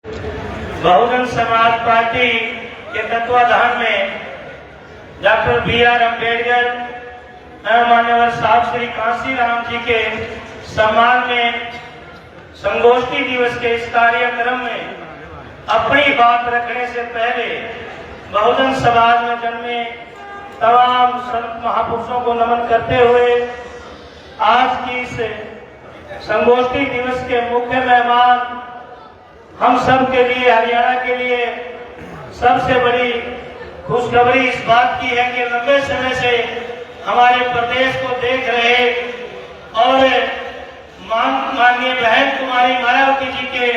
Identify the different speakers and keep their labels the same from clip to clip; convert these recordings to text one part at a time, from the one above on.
Speaker 1: Bahujan Samaj party के तत्वाधान में डॉक्टर बी.आर. अम्बेडकर एवं मान्यवर साहब श्री कांशीराम जी के सम्मान में संगोष्ठी दिवस के इस कार्यक्रम में अपनी बात रखने से पहले बहुजन समाज में जन्मे तमाम संत महापुरुषों को नमन करते हुए आज की इस संगोष्ठी दिवस के मुख्य मेहमान हम सब के लिए, हरियाणा के लिए सबसे बड़ी खुशखबरी इस बात की है कि लंबे समय से हमारे प्रदेश को देख रहे और माननीय बहन कुमारी मायावती जी के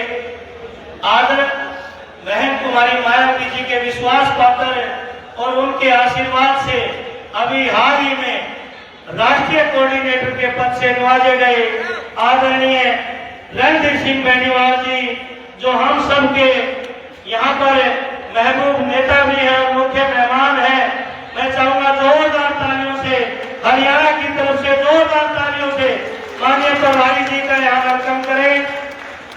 Speaker 1: आदर, बहन कुमारी मायावती जी के विश्वास पात्र और उनके आशीर्वाद से अभी हाल ही में राष्ट्रीय कोऑर्डिनेटर के पद से नवाजे गए आदरणीय रणधीर सिंह बेनीवाल जी, जो हम सब के यहाँ पर महबूब नेता भी हैं और मुख्य मेहमान हैं। मैं चाहूंगा जोरदार तालियों से, हरियाणा की तरफ से जोरदार तालियों से माननीय प्रभारी जी का यहाँ वेलकम करें।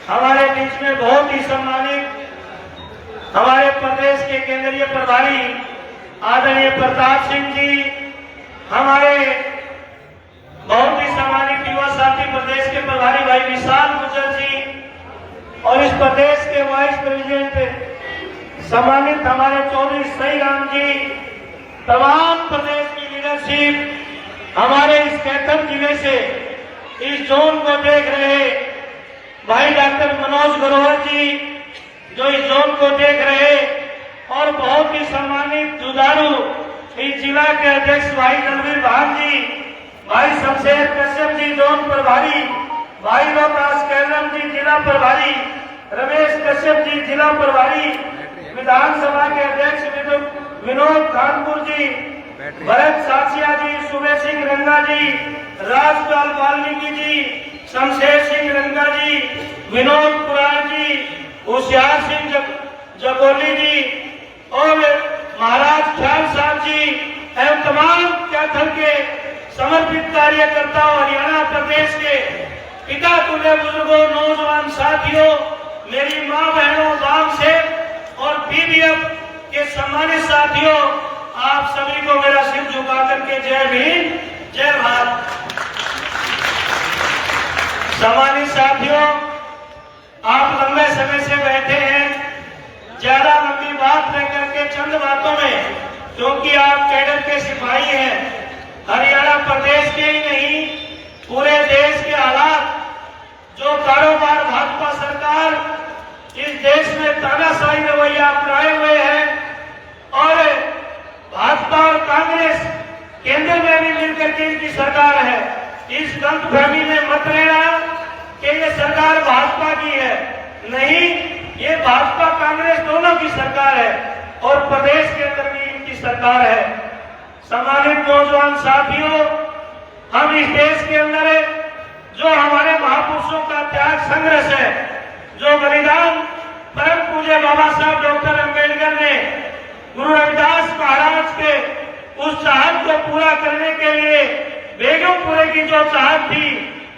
Speaker 1: हमारे बीच में बहुत ही सम्मानित हमारे प्रदेश के केंद्रीय प्रभारी आदरणीय प्रताप सिंह जी, हमारे बहुत ही सम्मानित युवा साथी प्रदेश के प्रभारी भाई विशाल गुर्जर जी और इस प्रदेश के वाइस प्रेसिडेंट सम्मानित हमारे चौधरी सही राम जी, तमाम प्रदेश की लीडरशिप, हमारे इस कैथल जिले से इस जोन को देख रहे भाई डॉक्टर मनोज ग्रोवर जी, जो इस जोन को देख रहे और बहुत ही सम्मानित जुझारू इस जिला के अध्यक्ष भाई रणवीर भान जी, भाई शमशेर कश्यप जी जोन प्रभारी, भाई लोकास कैलम जी जिला प्रभारी, रमेश कश्यप जी जिला प्रभारी, विधानसभा के अध्यक्ष विनोद खानपुर जी, भरत सासिया जी, सुबह सिंह रंगा जी, राजपाल वाल्मीकि जी, शमशेर सिंह रंगा जी, विनोद कुरार जी, होशियार सिंह जगोली जी और महाराज ख्याल साहब जी एवं तमाम कैथल के समर्पित कार्यकर्ताओं, हरियाणा प्रदेश के पिता तुल्य बुजुर्गों, नौजवान साथियों, मेरी माँ बहनों, गांव से और बीबीएफ के सम्मानित साथियों, आप सभी को मेरा सिर झुका करके जय भीम जय भारत। सम्मानित साथियों, आप लंबे समय से बैठे हैं, ज्यादा लंबी बात न करके चंद बातों में, क्योंकि आप कैडर के सिपाही हैं, हरियाणा प्रदेश के ही नहीं पूरे देश के हालात, जो कारोबार भाजपा सरकार इस देश में तानाशाही रवैया अपनाए हुए हैं और भाजपा और कांग्रेस केंद्र में भी मिलकर के इनकी सरकार है, इस गलतफहमी में मत रहना कि ये सरकार भाजपा की है, नहीं, ये भाजपा कांग्रेस दोनों की सरकार है और प्रदेश के अंदर भी इनकी सरकार है। सम्मानित नौजवान साथियों, हम इस देश के अंदर जो हमारे महापुरुषों का त्याग संघर्ष है, जो बलिदान परम पूज्य बाबा साहब डॉक्टर अम्बेडकर ने गुरु रविदास महाराज के उस चाहत को पूरा करने के लिए बेगमपुरे की जो चाहत थी,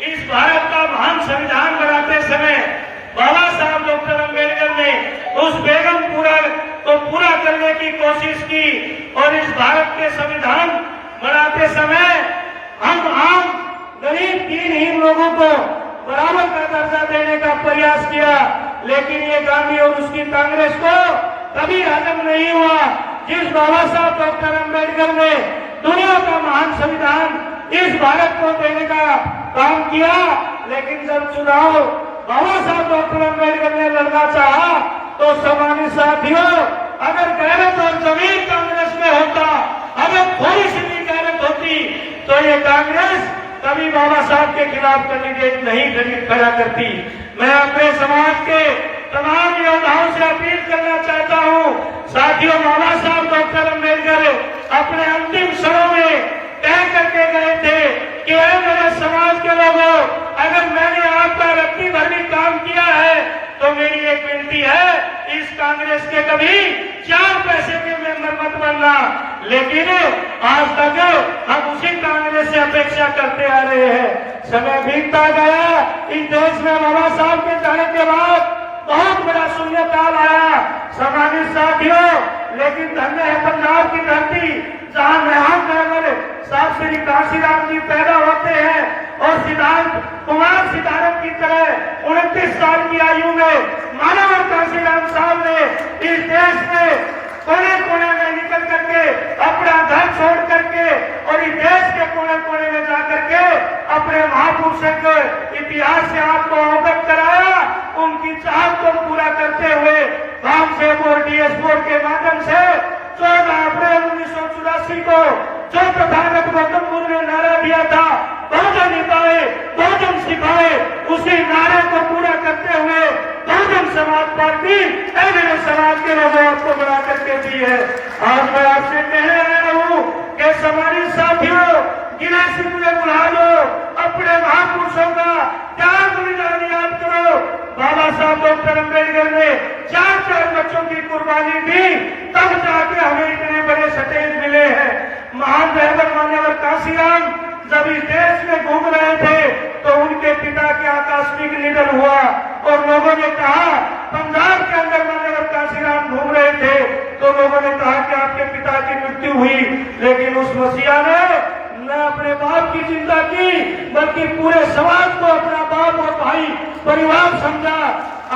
Speaker 1: इस भारत का महान संविधान बनाते समय बाबा साहब डॉक्टर अम्बेडकर ने उस बेगमपुरा को पूरा करने की कोशिश की और इस भारत के संविधान बनाते समय हम आम गरीब दीनहीन लोगों को बराबर का दर्जा देने का प्रयास किया, लेकिन ये गांधी और उसकी कांग्रेस को कभी हजम नहीं हुआ। जिस बाबा साहब डॉक्टर अम्बेडकर ने दुनिया का महान संविधान इस भारत को देने का काम किया, लेकिन जब चुनाव बाबा साहब डॉक्टर अम्बेडकर ने लड़ना चाहा तो सम्मानित साथियों, अगर गैरत और जमीन कांग्रेस में होता, अगर थोड़ी सी भी गैरत होती, तो ये कांग्रेस कभी बाबा साहब के खिलाफ कैंडिडेट नहीं खड़ा करती। मैं अपने समाज के तमाम योद्धाओं से अपील करना चाहता हूं, साथियों, बाबा साहब डॉक्टर अम्बेडकर अपने अंतिम क्षणों में कह करके गए थे कि मेरे समाज के लोगों, अगर मैंने आपका रत्ती भर भी काम किया है तो मेरी एक विनती है, इस कांग्रेस के कभी 4 पैसे के मेंबर मत बनना। लेकिन आज तक हम उसी कांग्रेस से अपेक्षा करते आ रहे हैं। समय बीतता गया, इस देश में बाबा साहब के जाने के बाद बहुत बड़ा शून्यकाल आया सम्मानित साथियों। लेकिन धन्य है पंजाब की धरती जहां नेहान ड्राइवर साहब श्री कांशीराम जी पैदा होते हैं और सिद्धांत कुमार सिद्धार्थ की तरह 29 साल की आयु में मानव कांशीराम साहब ने इस देश में कोने कोने में निकल करके अपना घर छोड़ करके और इस देश के कोने कोने में जा करके अपने महापुरुषों के इतिहास से आपको अवगत कराया। उनकी चाहत को पूरा करते हुए भामसेब और डीएस4 के माध्यम से 14 अप्रैल 1984 को जो तथागत गौतम बुद्ध ने नारा दिया था बहुजन हिताए बहुजन सिखाए, उसी नारे को पूरा करते हुए बहुजन समाज पार्टी मेरे समाज के लोगों आपको बना करके दी है। आज मैं आपसे कहने आया हूँ कि सम्मानित साथियों, गिला सिंह में बुला लो, अपने महापुरुषों का त्याग बलिदान याद करो। बाबा साहब डॉक्टर अम्बेडकर ने 4 बच्चों की कुर्बानी दी, तब जाके हमें इतने बड़े स्टेज मिले हैं। महान रहबर मान्यवर कांशीराम जब इस देश में घूम रहे थे तो उनके पिता के आकस्मिक निधन हुआ और लोगों ने कहा, पंजाब के अंदर मान्यवर कांशीराम घूम रहे थे तो लोगों ने कहा कि आपके पिता की मृत्यु हुई, लेकिन उस मसीहा ने न अपने बाप की चिंता की बल्कि पूरे समाज को अपना बाप और भाई परिवार समझा।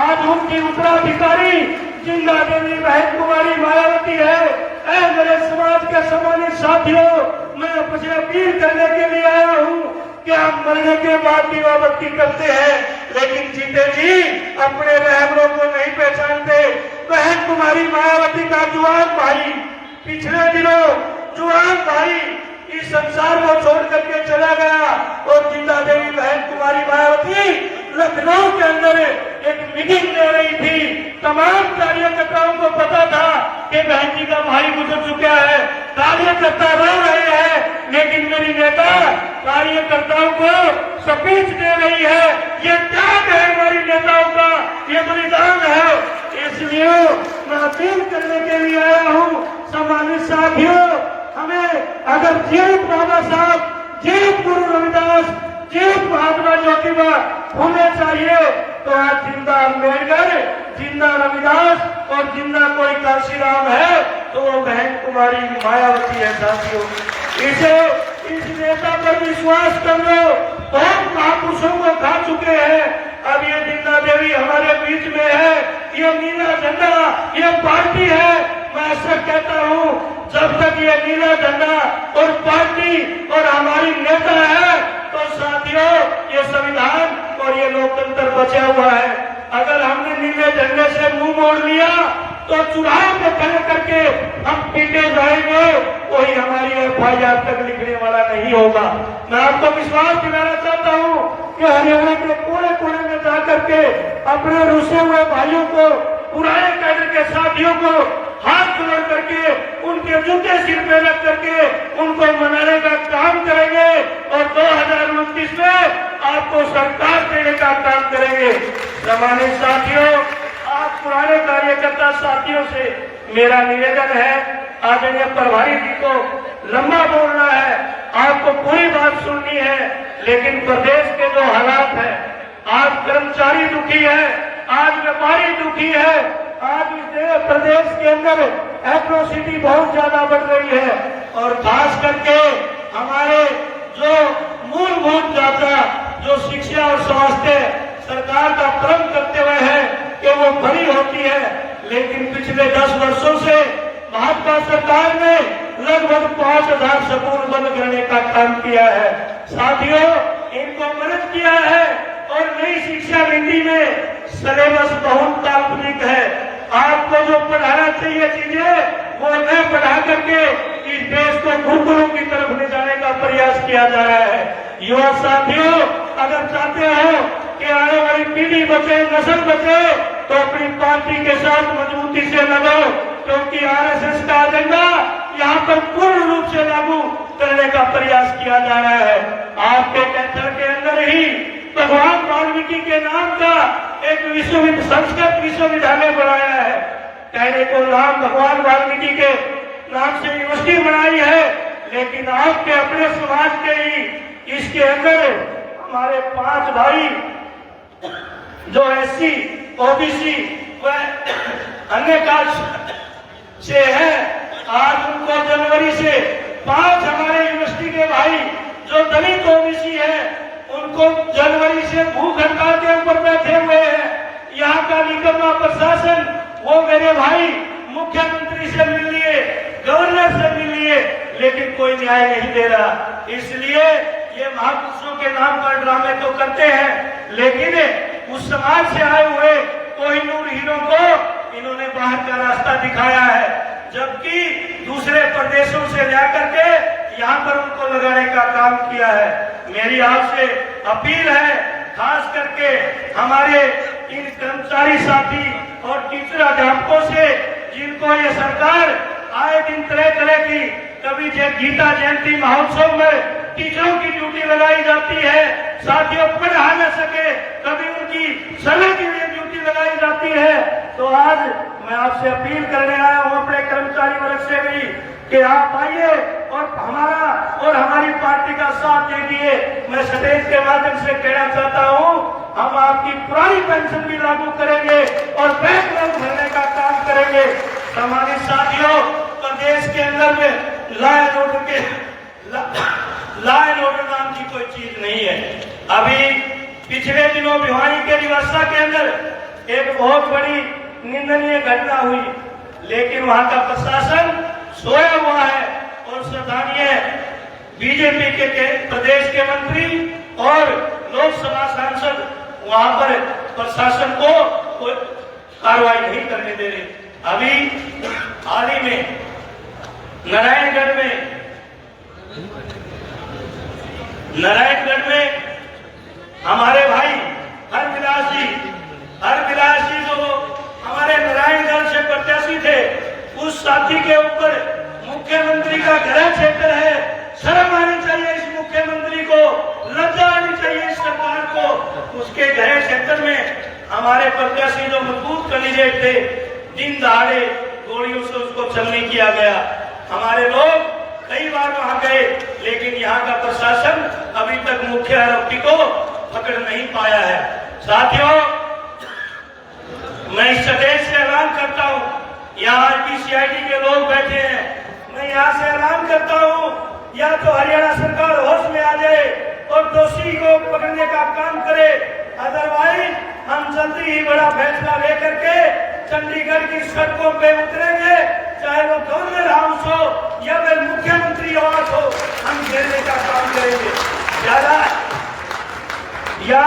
Speaker 1: आज उनकी उत्तराधिकारी जिंदा देवी बहन कुमारी मायावती है। मेरे समाज के सम्मानित साथियों, मैं आपसे अपील करने के लिए आया हूँ कि हम मरने के बाद दीवाबत्ती करते हैं लेकिन जीते जी अपने रहबरों को नहीं पहचानते। बहन कुमारी मायावती का जुआन भाई पिछले दिनों जुआन भाई इस संसार को छोड़ करके चला गया और जिंदा देवी बहन कुमारी मायावती लखनऊ के अंदर एक मीटिंग ले रही थी। तमाम कार्यकर्ताओं को पता था कि बहन जी का भाई गुजर चुका है, कार्यकर्ता रो रहे हैं, लेकिन मेरी नेता कार्यकर्ताओं को स्पीच दे रही है। ये त्याग है हमारी नेताओं का, ये बलिदान है। इसलिए मैं अपील करने के लिए आया हूँ सम्मानित साथियों, हमें अगर जीवित बाबा साहब, जीवित गुरु रविदास, जीवित महात्मा ज्योतिबा होने चाहिए तो आज जिंदा अम्बेडकर, जिंदा रविदास और जिंदा कोई कांशीराम है तो वो बहन कुमारी मायावती है। साथियों, इस नेता पर विश्वास कर लो, बहुत महापुरुषों को खा चुके हैं, अब ये जिंदा देवी हमारे बीच में है, ये नीला झंडा, ये पार्टी है। मैं ऐसा कहता हूँ जब तक ये नीला झंडा और पार्टी और हमारी नेता है तो साथियों ये संविधान और ये लोकतंत्र बचा हुआ है। अगर हमने नीले झंडे से मुंह मोड़ लिया तो चुनाव में खड़े करके हम पीटे जाएंगे, कोई हमारी FIR तक लिखने वाला नहीं होगा। मैं आपको विश्वास दिलाना चाहता हूँ कि हरियाणा के कोने कोने में जाकर के अपने रुसे हुए भाइयों को, पुराने कैडर के साथियों को हाथ जोड़ करके उनके जूते सिर पे रख करके उनको मनाने का काम करेंगे और 2029 में आपको सरकार देने का काम करेंगे। सम्मानित साथियों, आप पुराने कार्यकर्ता साथियों से मेरा निवेदन है, आदरणीय प्रभारी जी को लंबा बोलना है, आपको पूरी बात सुननी है, लेकिन प्रदेश के जो हालात है, आज कर्मचारी दुखी है, आज व्यापारी दुखी है, आज इस प्रदेश के अंदर एट्रोसिटी बहुत ज्यादा बढ़ रही है और खास करके हमारे जो मूलभूत ढांचा, जो शिक्षा और स्वास्थ्य सरकार का प्रण करते हुए है कि वो बड़ी होती है, लेकिन पिछले 10 वर्षों से भाजपा सरकार ने लगभग 5000 स्कूल बंद करने का काम किया है। साथियों, इनको मदद किया है और नई शिक्षा नीति में सिलेबस बहुत काल्पनिक है। आपको जो पढ़ाना चाहिए चीजें वो न पढ़ा करके इस देश को गुरुकुलों की तरफ ले जाने का प्रयास किया जा रहा है। युवा साथियों, अगर चाहते हो कि आने वाली पीढ़ी बचे, नस्ल बचे, तो अपनी पार्टी के साथ मजबूती से लगो, क्योंकि RSS का एजेंडा यहाँ पर पूर्ण रूप से लागू करने का प्रयास किया जा रहा है। आपके कैंसर के अंदर ही भगवान वाल्मीकि के नाम का एक संस्कृत विश्वविद्यालय बनाया है। कहने को नाम भगवान वाल्मीकि के नाम से यूनिवर्सिटी बनाई है, लेकिन आपके अपने समाज के ही इसके अंदर हमारे 5 भाई जो एससी, ओबीसी व अन्य कास्ट से है, आज उनको जनवरी से 5 हमारे यूनिवर्सिटी के भाई जो दलित ओबीसी है, उनको जनवरी से भूख हड़ताल के ऊपर बैठे हुए हैं। यहाँ का निकम्मा प्रशासन, वो मेरे भाई मुख्यमंत्री से मिल लिए, गवर्नर से मिल लिए, लेकिन कोई न्याय नहीं दे रहा। इसलिए ये महापुरुषों के नाम पर ड्रामे तो करते हैं, लेकिन उस समाज से आए हुए कोहिनूर हीरो को इन्होंने बाहर का रास्ता दिखाया है, जबकि दूसरे प्रदेशों से जाकर के यहाँ पर उनको लगाने का काम किया है। मेरी आपसे अपील है, खास करके हमारे इन कर्मचारी साथी और टीचर अध्यापकों से, जिनको ये सरकार आए दिन तरह तरह की, कभी गीता जयंती महोत्सव में टीचरों की ड्यूटी लगाई जाती है, साथियों पढ़ा न सके, कभी उनकी समय के लिए ड्यूटी लगाई जाती है। तो आज मैं आपसे अपील करने आया हूं अपने कर्मचारी वर्ग से भी कि आप आइए और हमारा और हमारी पार्टी का साथ दीजिए। मैं स्टेज के माध्यम से कहना चाहता हूं, हम आपकी पुरानी पेंशन भी लागू करेंगे और बैंक लोन भरने का काम करेंगे। हमारे साथियों, प्रदेश के अंदर में लॉ एंड ऑर्डर नाम की कोई चीज नहीं है। अभी पिछले दिनों भिवानी के रिवर्सा के अंदर एक बहुत बड़ी निंदनीय घटना हुई, लेकिन वहां का प्रशासन सोया हुआ है और सराहनीय बीजेपी के प्रदेश के मंत्री और लोकसभा सांसद वहां पर प्रशासन को कोई कार्रवाई नहीं करने दे रहे। अभी हाल ही में नारायणगढ़ में हमारे भाई हरविलास जी जो हमारे नारायणगढ़ से प्रत्याशी थे, उस साथी के ऊपर मुख्यमंत्री का गृह क्षेत्र है। शर्म आनी चाहिए इस मुख्यमंत्री को, लज्जा आनी चाहिए इस सरकार को। उसके गृह क्षेत्र में हमारे प्रत्याशी जो मजबूत कैंडिडेट थे, दिन दहाड़े गोलियों से उसको चलनी किया गया। हमारे लोग कई बार वहां गए, लेकिन यहाँ का प्रशासन अभी तक मुख्य आरोपी को पकड़ नहीं पाया है। साथियों, मैं इस स्टेज से ऐलान करता हूँ, यहाँ आरपीसीआईडी के लोग बैठे हैं, मैं यहाँ से ऐलान करता हूँ, या तो हरियाणा सरकार होश में आ जाए और दोषी को पकड़ने का काम करे, अदरवाइज हम जल्दी ही बड़ा फैसला लेकर के चंडीगढ़ की सड़कों पे उतरेंगे, चाहे वो गवर्नर हाउस हो या फिर मुख्यमंत्री आवास हो, हम घेरने का काम करेंगे। ज्यादा या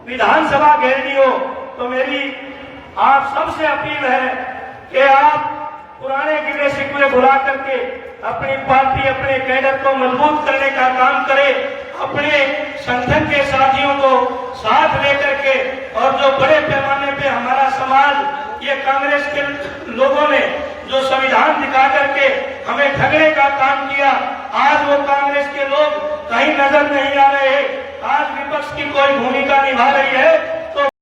Speaker 1: विधानसभा घेरनी हो तो मेरी आप सबसे अपील है कि आप पुराने गिले शिकवे भुला करके अपनी पार्टी, अपने कैडर को मजबूत करने का काम करें, अपने संगठन के साथियों को साथ लेकर के, और जो बड़े पैमाने पे हमारा समाज, ये कांग्रेस के लोगों ने जो संविधान दिखा करके हमें ठगने का काम किया, आज वो कांग्रेस के लोग कहीं नजर नहीं आ रहे। आज विपक्ष की कोई भूमिका निभा रही है।